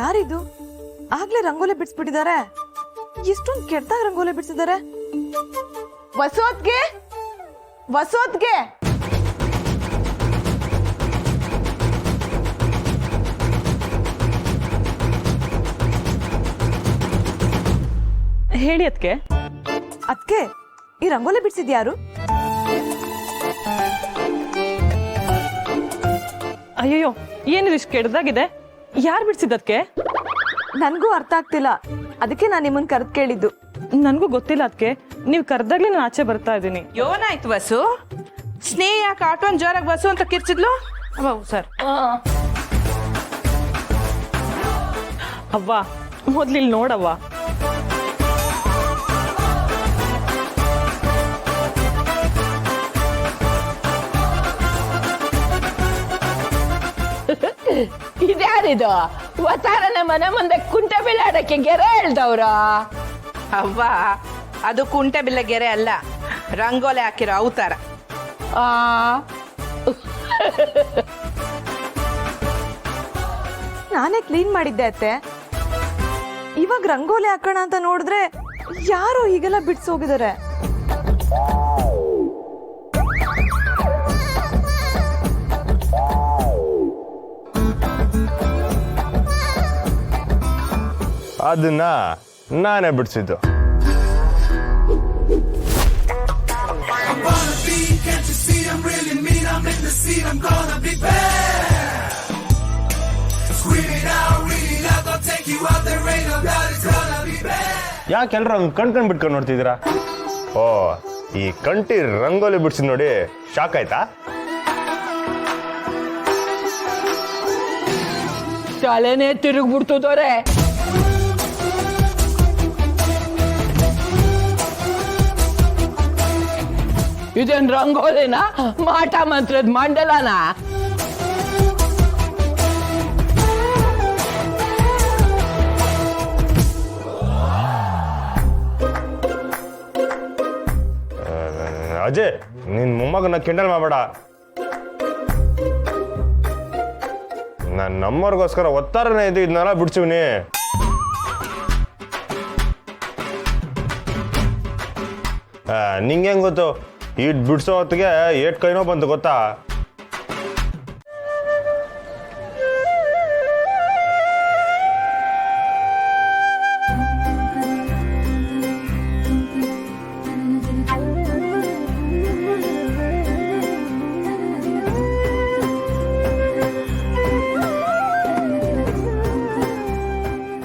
ಯಾರಿದು ಆಗ್ಲೇ ರಂಗೋಲಿ ಬಿಡಿಸ್ಬಿಟ್ಟಿದ್ದಾರೆ ಎಷ್ಟೊಂದು ಕೆಟ್ಟದಾಗ ರಂಗೋಲಿ ಬಿಡಿಸಿದ್ದಾರೆ ವಸೋತ್ಗೆ ವಸೋತ್ಗೆ ಹೇಳಿ ಅದಕ್ಕೆ ಅದಕ್ಕೆ ಈ ರಂಗೋಲಿ ಬಿಡಿಸಿದ್ಯಾರು ಅಯ್ಯಯ್ಯೋ ಏನಿದು ಇಷ್ಟು ಕೆಡ್ದಾಗಿದೆ ಯಾರು ಬಿಡ್ಸಿದ್ದಕ್ಕೆ ನನ್ಗೂ ಅರ್ಥ ಆಗ್ತಿಲ್ಲ ಅದಕ್ಕೆ ನಾನು ನಿಮ್ಮನ್ ಕರೆದು ಕೇಳಿದ್ದು ನನಗೂ ಗೊತ್ತಿಲ್ಲ ಅದಕ್ಕೆ ನೀವು ಕರೆದಾಗ್ಲೇ ನಾನು ಆಚೆ ಬರ್ತಾ ಇದ್ದೀನಿ ಯೋನಾಯ್ತು ವಸು ಸ್ನೇಹ ಯಾಕೆ ಆಟೋನ್ ಜೋರಾಗಿ ವಸು ಅಂತ ಕಿರ್ಚಿದ್ಲು ಸರ್ ಅವ್ವ ಮೊದ್ಲಿಲ್ಲಿ ನೋಡವ್ವ ಇದ್ಯಾರಿದು ವತಾರನ ಮನೆ ಮುಂದೆ ಕುಂಟೆ ಬೀಳಾಡಕ್ಕೆ ಗೆರೆ ಹೇಳ್ದವ್ರ ಅವ್ವ ಅದು ಕುಂಟೆ ಬಿಲ್ಲ ಗೆರೆ ಅಲ್ಲ ರಂಗೋಲಿ ಹಾಕಿರೋ ಅವತಾರ ನಾನೇ ಕ್ಲೀನ್ ಮಾಡಿದ್ದೆ ಅತ್ತೆ ಇವಾಗ ರಂಗೋಲಿ ಹಾಕೋಣ ಅಂತ ನೋಡಿದ್ರೆ ಯಾರು ಹೀಗೆಲ್ಲ ಬಿಡ್ಸಿ ಹೋಗಿದ್ದಾರೆ ಅದನ್ನ ನಾನೇ ಬಿಡಿಸಿದ್ದು ಯಾಕೆಲ್ರು ಹಂಗೆ ಕಣ್ಕಂಡ್ ಬಿಟ್ಕೊಂಡು ನೋಡ್ತಿದ್ದೀರಾ ಓ ಈ ಕಂಟಿ ರಂಗೋಲಿ ಬಿಡಿಸಿ ನೋಡಿ ಶಾಕ್ ಆಯ್ತಾ ತಲೆನೇ ತಿರುಗ್ಬಿಡ್ತದವ್ರೆ ಇದೇನ್ ರಂಗೋಲಿನ ಮಾಟ ಮಂತ್ರದ ಮಂಡಲನ ಅಜಯ್ ನಿನ್ ಮೊಮ್ಮಗನ ಕಿಂಡಲ್ ಮಾಡಬೇಡ ನಮ್ಮವ್ರಿಗೋಸ್ಕರ ಒತ್ತಾರನೇ ಇದು ಇದನ್ನೆಲ್ಲ ಬಿಡ್ಸಿವ್ನಿ ನಿಂಗೆ ಹೆಂಗ್ ಗೊತ್ತು ಇಟ್ ಬಿಡ್ಸೋ ಹೊತ್ತಿಗೆ ಏಟ್ ಕೈನೋ ಬಂತು ಗೊತ್ತಾ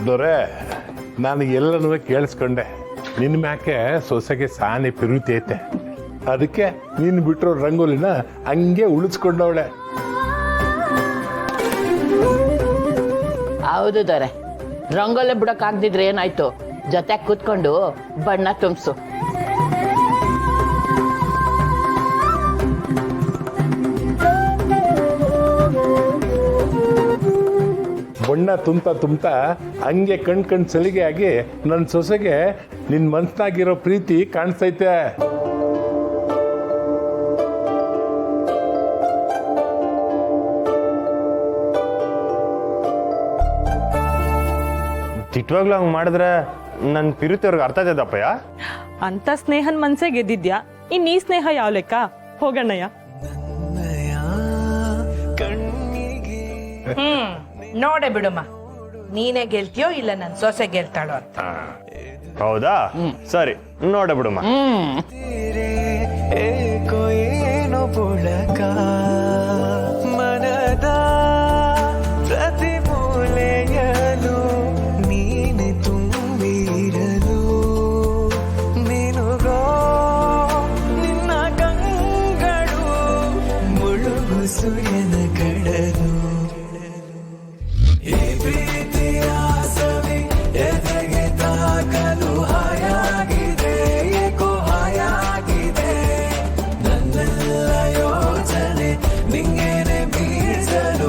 ದೊರೆ ನಾನು ಎಲ್ಲನೂ ಕೇಳಿಸ್ಕೊಂಡೆ ನಿನ್ನ ಮ್ಯಾಕೆ ಸೊಸೆಗೆ ಸಾನೆ ಪಿರುತೈತೆ ಅದಕ್ಕೆ ನೀನು ಬಿಟ್ಟಿರೋ ರಂಗೋಲಿನ ಹಂಗೆ ಉಳಿಸ್ಕೊಂಡವಳೆ ಹೌದು ದೊರೆ ರಂಗೋಲಿ ಬಿಡಕ್ ಆಗ್ದಿದ್ರೆ ಏನಾಯ್ತು ಜೊತೆ ಕೂತ್ಕೊಂಡು ಬಣ್ಣ ತುಂಬಿಸು ಬಣ್ಣ ತುಂಬ್ತಾ ಹಂಗೆ ಕಣ್ ಸಲಿಗೆ ಆಗಿ ನನ್ನ ಸೊಸೆಗೆ ನಿನ್ನ ಮನ್ಸ್ನಾಗಿರೋ ಪ್ರೀತಿ ಕಾಣಿಸ್ತೈತೆ ತಿಟ್ವಾಗ್ಲೂ ಹಂಗೆ ಮಾಡಿದ್ರೆ ನನ್ನ ಪಿರುತಿಯವ್ರಿಗೆ ಅರ್ಥ ಆಯ್ತದಪ್ಪಯ್ಯ ಅಂತ ಸ್ನೇಹನ್ ಮನ್ಸೇ ಗೆದ್ದಿದ್ಯಾ ಇನ್ ಈ ಸ್ನೇಹ ಯಾವ ಲೆಕ್ಕ ಹೋಗಣ್ಣಯ್ಯ ನೋಡೆ ಬಿಡುಮ್ಮ ನೀನೇ ಗೆಲ್ತೀಯೋ ಇಲ್ಲ ನನ್ ಸೊಸೆ ಗೆಲ್ತಾಳೋ ಅಂತ ಹೌದಾ ಸರಿ ನೋಡ ಬಿಡುಮ್ಮ ಏನು ಪುಳಕ ಮನದ ಪ್ರತಿ ಮೂಲೆಯಲು ನೀನು ತುಂಬಿರಲು ನಿನಗೋ ನಿನ್ನ ಕಂಗಳು ಮುಳುಗು ಸೂರ್ಯನ ಕಡಲು ಈ ಪ್ರೀತಿಯ ಸವಿ ಎದೆಗೆ ತಾಕಲು ಹಾಯಾಗಿದೆ ಏಕೋ ಹಾಯಾಗಿದೆ ನನ್ನೆಲ್ಲ ಯೋಚನೆ ನಿಂಗೇನೆ ಬೀಸಲು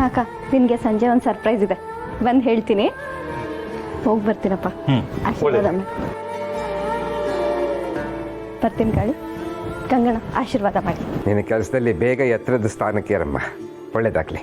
ಅಕ್ಕ ನಿನಗೆ ಸಂಜೆ ಒಂದು ಸರ್ಪ್ರೈಸ್ ಇದೆ ಬಂದು ಹೇಳ್ತೀನಿ ಹೋಗಿ ಬರ್ತೀನಪ್ಪ ಆಶೀರ್ವಾದ ಮಾಡಿ ಬರ್ತೀನಿ ಕಾಳಿ ಗಂಗಣ್ಣ ಆಶೀರ್ವಾದ ಮಾಡಿ ನಿನ್ನ ಕೆಲಸದಲ್ಲಿ ಬೇಗ ಎತ್ತರದ ಸ್ಥಾನಕ್ಕೆ ಇರಮ್ಮ ಒಳ್ಳೇದಾಗ್ಲಿ